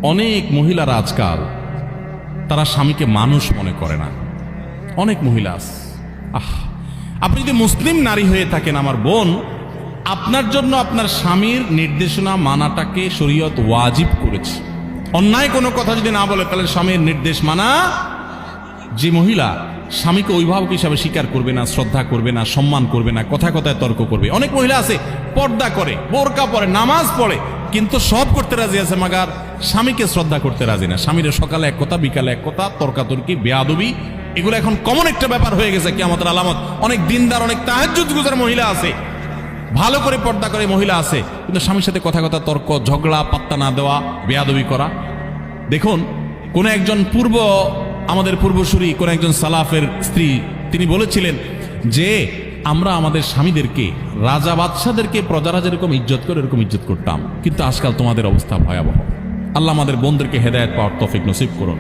অনেক মহিলারা আজকাল তারা স্বামীকে মানুষ মনে করে না। অনেক মহিলা আছে। আপনি যদি মুসলিম নারী হয়ে থাকেন আমার বোন, আপনার জন্য আপনার স্বামীর নির্দেশনা মানাটাকে শরীয়ত ওয়াজিব করেছে। অন্যায় কোনো কথা যদি না বলে তাহলে স্বামীর নির্দেশ মানা। যে মহিলা স্বামীকে অভিভাবক হিসাবে স্বীকার করবে না, শ্রদ্ধা করবে না, সম্মান করবে না, কথা কথায় তর্ক করবে। অনেক মহিলা আছে পর্দা করে, বোরকা পরে, নামাজ পড়ে, কিন্তু সব করতে রাজি আছে, মাগার স্বামীকে শ্রদ্ধা করতে রাজি না। স্বামীর সকালে এক কথা, বিকালে এক কথা, তর্কাতর্কি, বেয়াদবি, এগুলো এখন কমন একটা ব্যাপার হয়ে গেছে কিয়ামতের আলামত। অনেক দিনদার, অনেক তাহাজ্জুদ গুজার মহিলা আছে, ভালো করে পর্দা করে মহিলা আছে, কিন্তু স্বামীর সাথে কথা কথা তর্ক, ঝগড়া, পাত্তা না দেওয়া, বেয়াদবি করা। দেখুন, কোন একজন আমাদের পূর্বসূরি কোন একজন সালাফের স্ত্রী, তিনি বলেছিলেন যে আমরা আমাদের স্বামীদেরকে, রাজা বাদশাদেরকে প্রজারা যেরকম ইজ্জত করে এরকম ইজ্জত করতাম, কিন্তু আজকাল তোমাদের অবস্থা ভয়াবহ। আল্লাহ আমাদের বোনদেরকে হেদায়েত পাওয়ার তৌফিক নসিব করুন।